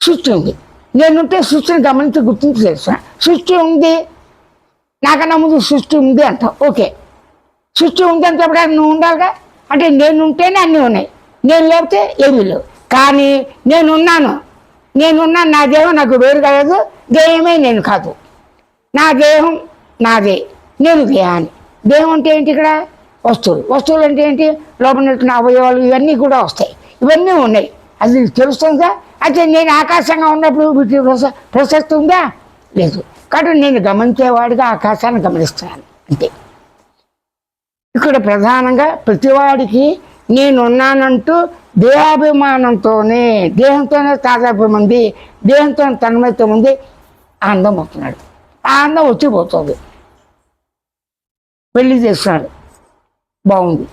సృష్టి ఉంది. నేనుంటే సృష్టిని గమనించి గుర్తించి తెలుస్తున్నా. సృష్టి ఉంది, నాకన్నా ముందు సృష్టి ఉంది అంటావు. ఓకే, సృష్టి ఉంది అంటే నువ్వు ఉండాలిగా. అంటే నేనుంటేనే అన్నీ ఉన్నాయి, నేను లేకపోతే ఏమీ లేవు. కానీ నేనున్నాను, నా దేహం నాకు వేరు కాదు, దేహమే నేను కాదు. నా దేహం నాదే, నేను దేహాన్ని. దేహం అంటే ఏంటి? ఇక్కడ వస్తువులు అంటే ఏంటి? లోపల అవయవాలు ఇవన్నీ కూడా వస్తాయి, ఇవన్నీ ఉన్నాయి. అది తెలుస్తుందా? అయితే నేను ఆకాశంగా ఉన్నప్పుడు వీటి ప్రసక్తి ఉందా? లేదు. కాబట్టి నేను గమనించేవాడిగా ఆకాశాన్ని గమనిస్తున్నాను అంతే. ఇక్కడ ప్రధానంగా ప్రతివాడికి నేనున్నానంటూ దేహాభిమానంతోనే, దేహంతోనే తాదాత్మ్యం ఉంది, దేహంతో తన్మయత్వం ఉంది, ఆనందం అవుతున్నాడు. ఆనందం వచ్చిపోతుంది. పెళ్లి చేస్తున్నాడు, బాగుంది,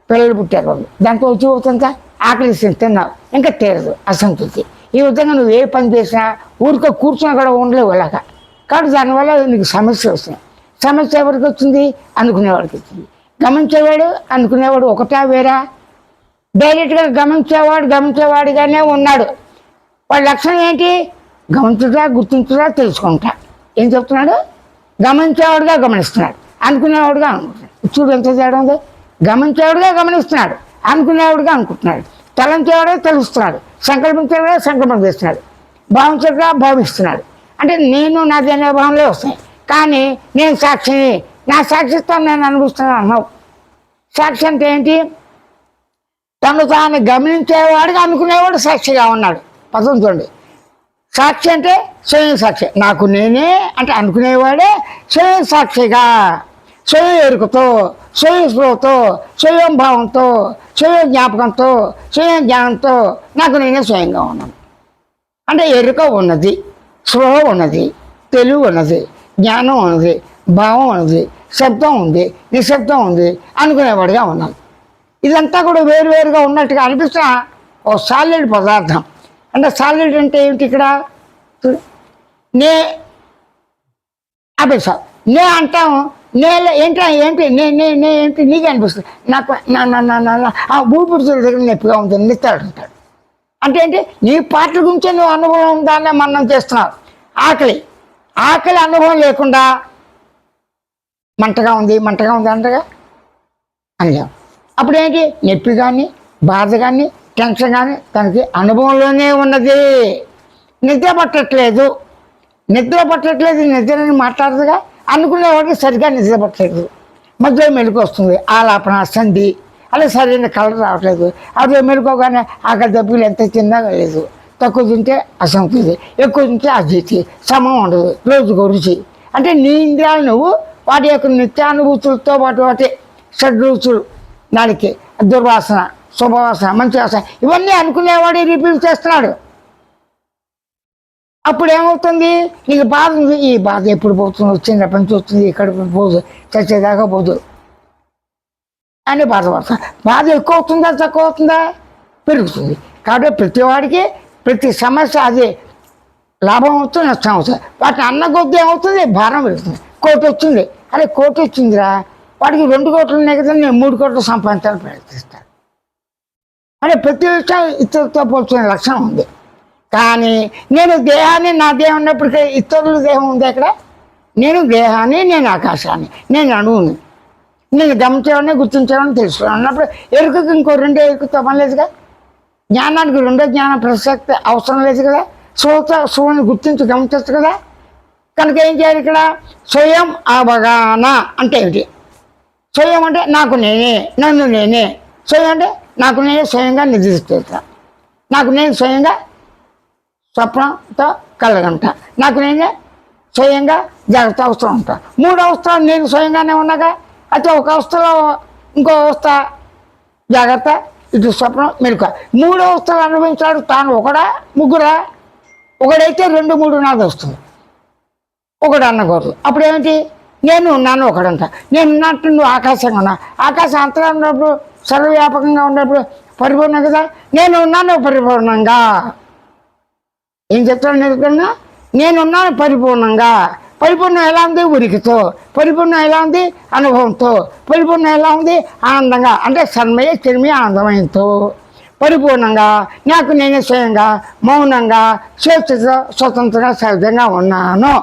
పిల్లలు పుట్టారు, వాళ్ళు దాంతో వచ్చిపోతుందా? ఆకలి తిన్నావు, ఇంకా తీరదు, అసంతృప్తి. ఈ విధంగా నువ్వు ఏ పని చేసినా ఊరికే కూర్చున్నా కూడా ఉండలేవు అలాగా. కాబట్టి దానివల్ల నీకు సమస్య వస్తున్నాయి. సమస్య ఎవరికి వచ్చింది? అనుకునేవాడికి వచ్చింది. గమనించేవాడు అనుకునేవాడు ఒకటా వేరా? డైరెక్ట్గా గమనించేవాడిగానే ఉన్నాడు. వాడి లక్షణం ఏంటి? గమనించుతా, గుర్తించుతా, తెలుసుకుంటా. ఏం చెప్తున్నాడు? గమనించేవాడుగా గమనిస్తున్నాడు, అనుకునేవాడుగా అనుకుంటున్నాడు. చూడు ఎంత తేడా ఉంది. గమనించేవాడుగా గమనిస్తున్నాడు, అనుకునేవాడుగా అనుకుంటున్నాడు, తలంచేవాడే తెలుస్తున్నాడు, సంకల్పించేవాడే సంకల్పం చేస్తున్నాడు, భావించేవాడుగా భావిస్తున్నాడు. అంటే నేను నాది అనే భావనలే వస్తాయి. కానీ నేను సాక్షిని, నా సాక్షిత్వం నేను అనుభవిస్తున్నాను అన్నావు. సాక్షి అంటే ఏంటి? తను తాను గమనించేవాడుగా అనుకునేవాడు సాక్షిగా ఉన్నాడు. పదం చూడండి. సాక్షి అంటే స్వయం సాక్షి. నాకు నేనే అంటే అనుకునేవాడే స్వయం సాక్షిగా, స్వయం ఎరుకతో, స్వయం స్పృహతో, స్వయం భావంతో, స్వయం జ్ఞాపకంతో, స్వయం జ్ఞానంతో నాకు నేనే స్వయంగా ఉన్నాను. అంటే ఎరుక ఉన్నది, స్పృహ ఉన్నది, తెలివి ఉన్నది, జ్ఞానం ఉన్నది, భావం ఉన్నది, శబ్దం ఉంది, నిశ్శబ్దం ఉంది, అనుకునేవాడిగా ఉన్నాను. ఇదంతా కూడా వేరువేరుగా ఉన్నట్టుగా అనిపిస్తున్న ఓ సాలిడ్ పదార్థం. అంటే సాలిడ్ అంటే ఏమిటి? ఇక్కడ నే అభిషా నే అంటాం. నేల ఏంటి ఏంటి నీకే అనిపిస్తుంది. నాకు ఆ ఊపిరితుల దగ్గర నొప్పిగా ఉంటుంది, నిత్తాడు అంటాడు. అంటే ఏంటి? నీ పాటల గురించే నువ్వు అనుభవం దాన్నే మనం చేస్తున్నావు. ఆకలి అనుభవం లేకుండా మంటగా ఉంది అంటగా అనలేము. అప్పుడు ఏంటి? నొప్పి కానీ, బాధ కానీ, టెన్షన్ కానీ తనకి అనుభవంలోనే ఉన్నది. నిద్ర పట్టట్లేదు నిద్రని మాట్లాడదుగా. అనుకునేవాడికి సరిగ్గా నిద్ర పట్టలేదు, మధ్యలో మెలకు వస్తుంది, ఆలాపన, సంధి, అలా సరైన కలర్ రావట్లేదు. అదే మెలుకోగానే ఆకలి దెబ్బలు ఎంత తిన్నా లేదు. తక్కువ తింటే అసంతృప్తి, ఎక్కువ తింటే అజీతి, సమం ఉండదు, రోజుకో రుచి. అంటే నీ ఇంద్రియాలు నువ్వు వాటి యొక్క నిత్యానుభూతులతో పాటు వాటి షడ్రుచులు, నాడికి దుర్వాసన, శుభవాసన, మంచి వాసన, ఇవన్నీ అనుకునేవాడే రిపీట్ చేస్తున్నాడు. అప్పుడు ఏమవుతుంది? నీకు బాధ ఉంది. ఈ బాధ ఎప్పుడు పోతుంది? వచ్చినప్పటి నుంచి వస్తుంది, ఇక్కడ పోదు, చచ్చేదాకా పోదు అని బాధపడతా. బాధ ఎక్కువ అవుతుందా తక్కువ అవుతుందా? పెరుగుతుంది. కాబట్టి ప్రతివాడికి ప్రతి సమస్య అదే లాభం అవుతుంది, నష్టం అవుతుంది. వాటిని అన్న కొద్దీ ఏమవుతుంది? భారం పెరుగుతుంది. 1 కోటి వచ్చింది, అరే 1 కోటి వచ్చిందిరా, వాడికి 2 కోట్లు ఉన్నాయి కదా, నేను 3 కోట్లు సంపాదించాలని ప్రయత్నిస్తాను. అంటే ప్రతి విషయం ఇతరులతో పోల్చుకునే లక్షణం ఉంది. కానీ నేను దేహాన్ని, నా దేహం ఉన్నప్పటికీ ఇతరుల దేహం ఉంది అక్కడ. నేను దేహాన్ని, నేను ఆకాశాన్ని, నేను అణువుని, నేను గమనించేవాడిని, గుర్తించేవాడిని, తెలుసుకోవాలి అన్నప్పుడు ఎరుకకి ఇంకో 2 ఎరుకతో పని లేదుగా. జ్ఞానానికి 2వ జ్ఞానం ప్రసక్తి అవసరం లేదు కదా. స్వని గుర్తించి గమనించచ్చు కదా. కనుక ఏం చేయాలి? ఇక్కడ స్వయం అవగాహన అంటే ఏమిటి? స్వయం అంటే నాకు నేనే, నన్ను నేనే. స్వయం అంటే నాకు నేనే స్వయంగా నిద్రిస్తా, నాకు నేను స్వయంగా స్వప్నంతో కలగంట, నాకు నేనే స్వయంగా జాగ్రత్త అవస్థలో ఉంటా. 3 అవస్థలు నేను స్వయంగానే ఉన్నాగా. అయితే ఒక అవస్థలో ఇంకో అవస్థ జాగ్రత్త, ఇటు స్వప్నం, మెలుక. 3 అవస్థలు అనుభవించాడు తాను. ఒకడా ముగ్గురా? ఒకడైతే 2, 3, 4 వస్తుంది. ఒకడు అన్నకూడదు. అప్పుడు ఏమిటి? నేను ఉన్నాను ఒకడంట. నేను ఉన్నట్టు నువ్వు ఆకాశంగా ఉన్నా. ఆకాశం అంతగా ఉన్నప్పుడు, సర్వవ్యాపకంగా ఉన్నప్పుడు పరిపూర్ణం కదా. నేను ఉన్నాను పరిపూర్ణంగా. ఏం చెప్తాను? నేనున్నాను పరిపూర్ణంగా. పరిపూర్ణం ఎలా ఉంది? ఉనికితో. పరిపూర్ణం ఎలా ఉంది? అనుభవంతో. పరిపూర్ణం ఎలా ఉంది? ఆనందంగా. అంటే సన్మయ చిన్మయ ఆనందమయంతో. పరిపూర్ణంగా నాకు నేనే స్వయంగా మౌనంగా స్వేచ్ఛ స్వతంత్రంగా సహజంగా ఉన్నాను.